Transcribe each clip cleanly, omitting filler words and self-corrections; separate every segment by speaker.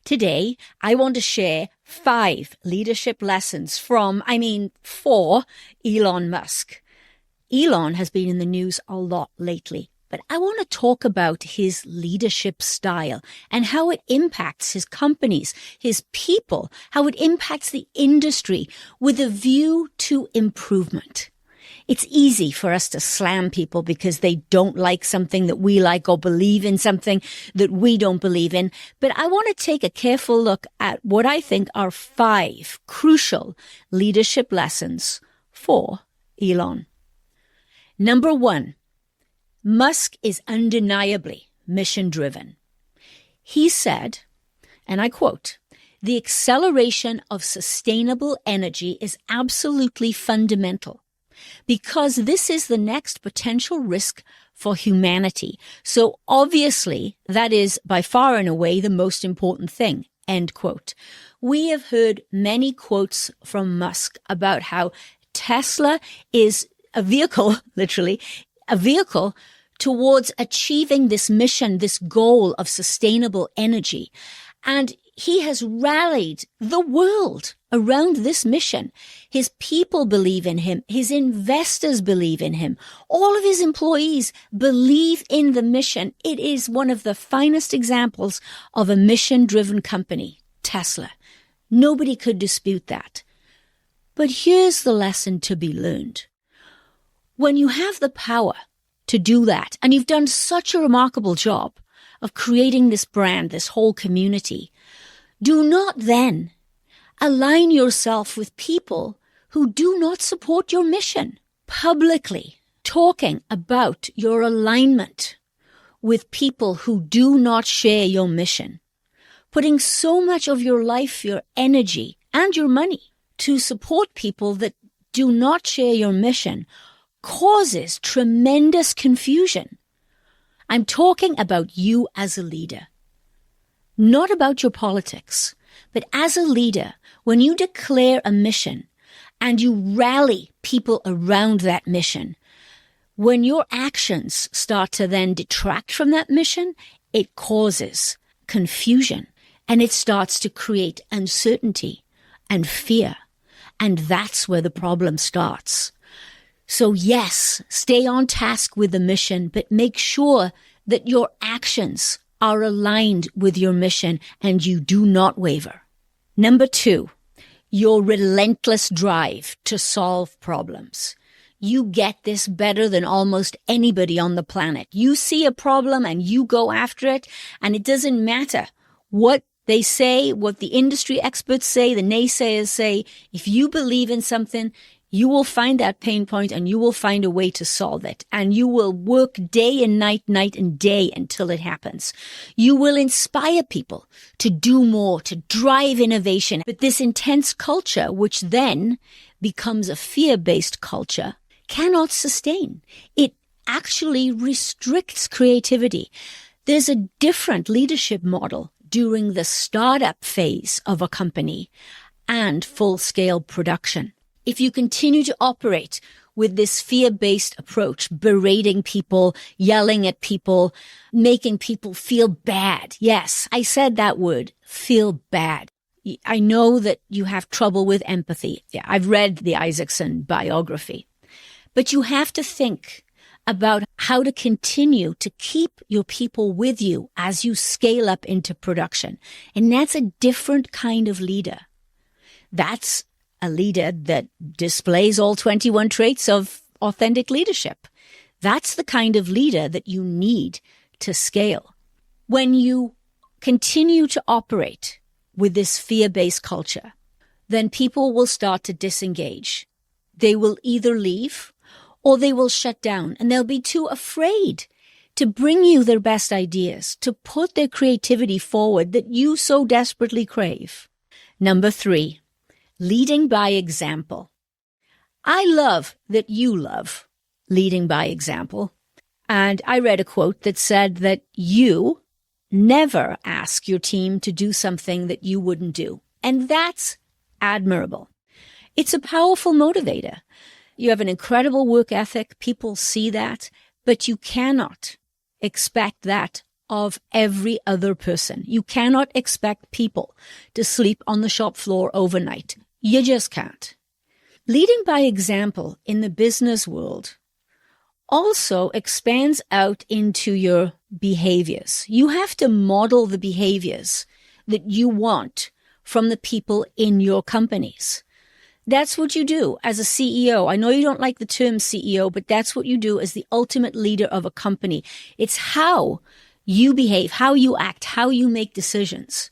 Speaker 1: Today, I want to share 5 leadership lessons for Elon Musk. Elon has been in the news a lot lately, but I want to talk about his leadership style and how it impacts his companies, his people, how it impacts the industry with a view to improvement. It's easy for us to slam people because they don't like something that we like or believe in something that we don't believe in. But I want to take a careful look at what I think are 5 crucial leadership lessons for Elon. Number 1, Musk is undeniably mission-driven. He said, and I quote, "The acceleration of sustainable energy is absolutely fundamental, because this is the next potential risk for humanity. So obviously, that is by far and away the most important thing." End quote. We have heard many quotes from Musk about how Tesla is a vehicle, literally, a vehicle towards achieving this mission, this goal of sustainable energy. And he has rallied the world around this mission. His people believe in him. His investors believe in him. All of his employees believe in the mission. It is one of the finest examples of a mission-driven company, Tesla. Nobody could dispute that. But here's the lesson to be learned. When you have the power to do that, and you've done such a remarkable job of creating this brand, this whole community, do not then align yourself with people who do not support your mission. Publicly talking about your alignment with people who do not share your mission, putting so much of your life, your energy, and your money to support people that do not share your mission causes tremendous confusion. I'm talking about you as a leader. Not about your politics, but as a leader, when you declare a mission and you rally people around that mission, when your actions start to then detract from that mission, it causes confusion and it starts to create uncertainty and fear. And that's where the problem starts. So yes, stay on task with the mission, but make sure that your actions are aligned with your mission and you do not waver. Number 2, your relentless drive to solve problems. You get this better than almost anybody on the planet. You see a problem and you go after it, and it doesn't matter what they say, what the industry experts say, the naysayers say. If you believe in something, you will find that pain point and you will find a way to solve it. And you will work day and night and day until it happens. You will inspire people to do more, to drive innovation. But this intense culture, which then becomes a fear-based culture, cannot sustain. It actually restricts creativity. There's a different leadership model during the startup phase of a company and full-scale production. If you continue to operate with this fear-based approach, berating people, yelling at people, making people feel bad. Yes, I said that word, feel bad. I know that you have trouble with empathy. Yeah, I've read the Isaacson biography. But you have to think about how to continue to keep your people with you as you scale up into production. And that's a different kind of leader. That's a leader that displays all 21 traits of authentic leadership. That's the kind of leader that you need to scale. When you continue to operate with this fear-based culture, then people will start to disengage. They will either leave or they will shut down, and they'll be too afraid to bring you their best ideas, to put their creativity forward that you so desperately crave. Number 3, leading by example. I love that you love leading by example. And I read a quote that said that you never ask your team to do something that you wouldn't do. And that's admirable. It's a powerful motivator. You have an incredible work ethic. People see that, but you cannot expect that of every other person. You cannot expect people to sleep on the shop floor overnight. You just can't. Leading by example in the business world also expands out into your behaviors. You have to model the behaviors that you want from the people in your companies. That's what you do as a CEO. I know you don't like the term CEO, but that's what you do as the ultimate leader of a company. It's how you behave, how you act, how you make decisions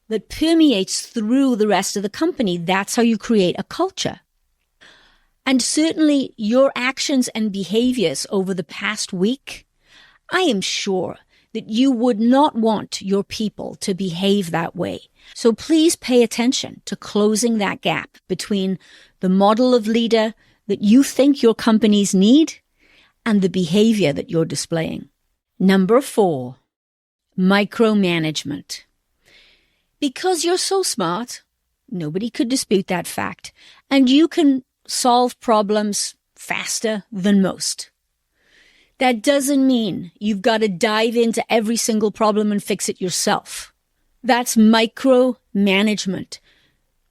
Speaker 1: that permeates through the rest of the company. That's how you create a culture. And certainly your actions and behaviors over the past week, I am sure that you would not want your people to behave that way. So please pay attention to closing that gap between the model of leader that you think your companies need and the behavior that you're displaying. Number 4, micromanagement. Because you're so smart, nobody could dispute that fact, and you can solve problems faster than most. That doesn't mean you've got to dive into every single problem and fix it yourself. That's micromanagement.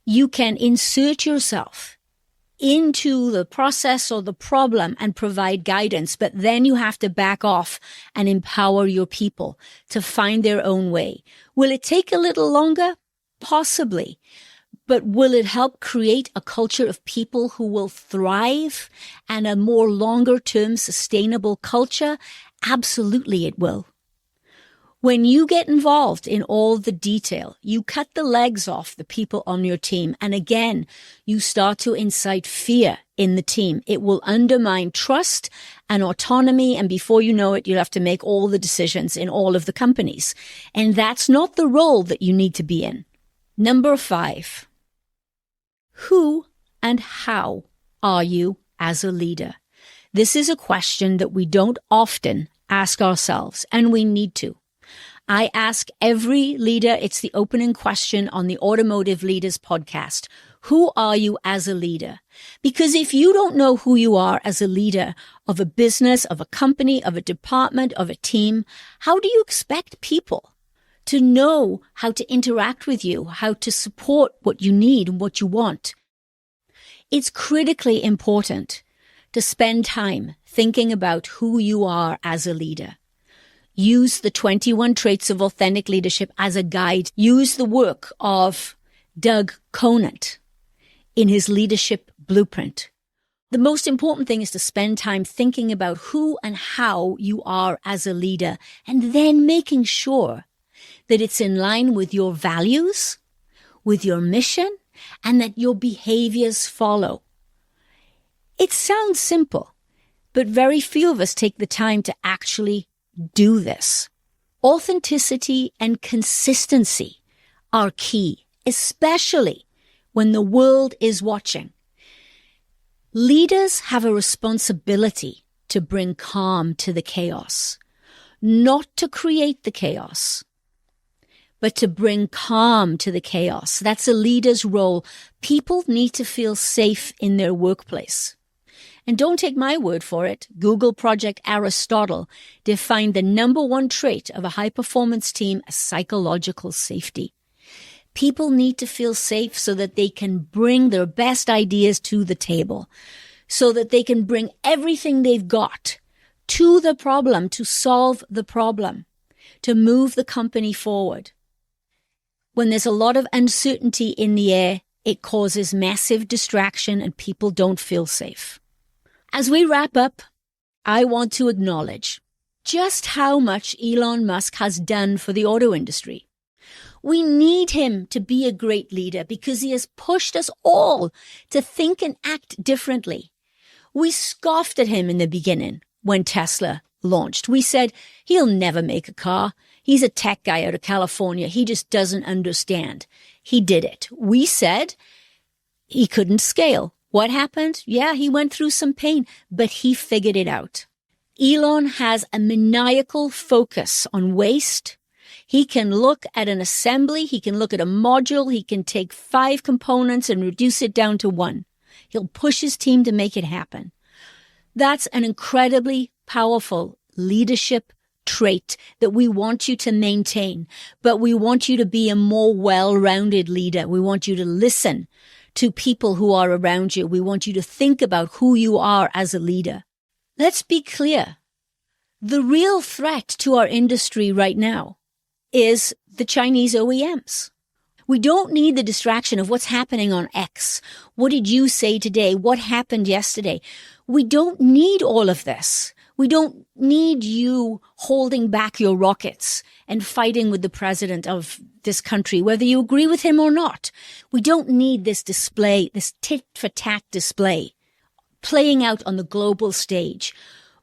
Speaker 1: You can insert yourself into the process or the problem and provide guidance, but then you have to back off and empower your people to find their own way. Will it take a little longer? Possibly. But will it help create a culture of people who will thrive and a more longer-term sustainable culture? Absolutely it will. When you get involved in all the detail, you cut the legs off the people on your team. And again, you start to incite fear in the team. It will undermine trust and autonomy. And before you know it, you'll have to make all the decisions in all of the companies. And that's not the role that you need to be in. Number 5. Who and how are you as a leader? This is a question that we don't often ask ourselves, and we need to. I ask every leader, it's the opening question on the Automotive Leaders podcast. Who are you as a leader? Because if you don't know who you are as a leader of a business, of a company, of a department, of a team, how do you expect people to know how to interact with you, how to support what you need and what you want? It's critically important to spend time thinking about who you are as a leader. Use the 21 traits of authentic leadership as a guide. Use the work of Doug Conant in his leadership blueprint. The most important thing is to spend time thinking about who and how you are as a leader, and then making sure that it's in line with your values, with your mission, and that your behaviors follow. It sounds simple, but very few of us take the time to actually do this. Authenticity and consistency are key, especially when the world is watching. Leaders have a responsibility to bring calm to the chaos, not to create the chaos, but to bring calm to the chaos. That's a leader's role. People need to feel safe in their workplace. And don't take my word for it. Google Project Aristotle defined the number 1 trait of a high-performance team as psychological safety. People need to feel safe so that they can bring their best ideas to the table, so that they can bring everything they've got to the problem, to solve the problem, to move the company forward. When there's a lot of uncertainty in the air, it causes massive distraction and people don't feel safe. As we wrap up, I want to acknowledge just how much Elon Musk has done for the auto industry. We need him to be a great leader because he has pushed us all to think and act differently. We scoffed at him in the beginning when Tesla launched. We said, he'll never make a car. He's a tech guy out of California. He just doesn't understand. He did it. We said he couldn't scale. What happened? Yeah, he went through some pain, but he figured it out. Elon has a maniacal focus on waste. He can look at an assembly. He can look at a module. He can take 5 components and reduce it down to 1. He'll push his team to make it happen. That's an incredibly powerful leadership trait that we want you to maintain, but we want you to be a more well-rounded leader. We want you to listen to people who are around you. We want you to think about who you are as a leader. Let's be clear. The real threat to our industry right now is the Chinese OEMs. We don't need the distraction of what's happening on X. What did you say today? What happened yesterday? We don't need all of this. We don't need you holding back your rockets and fighting with the president of this country, whether you agree with him or not. We don't need this display, this tit-for-tat display playing out on the global stage.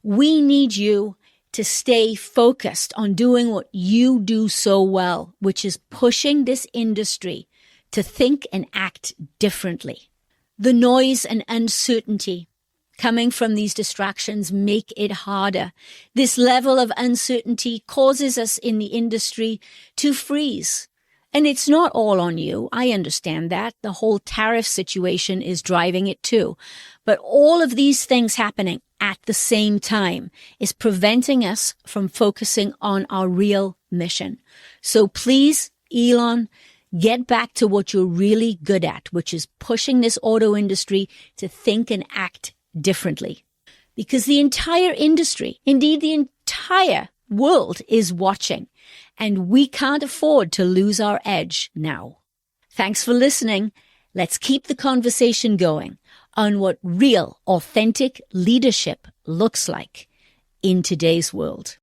Speaker 1: We need you to stay focused on doing what you do so well, which is pushing this industry to think and act differently. The noise and uncertainty coming from these distractions make it harder. This level of uncertainty causes us in the industry to freeze. And it's not all on you. I understand that. The whole tariff situation is driving it too. But all of these things happening at the same time is preventing us from focusing on our real mission. So please, Elon, get back to what you're really good at, which is pushing this auto industry to think and act differently. Because the entire industry, indeed the entire world, is watching, and we can't afford to lose our edge now. Thanks for listening. Let's keep the conversation going on what real, authentic leadership looks like in today's world.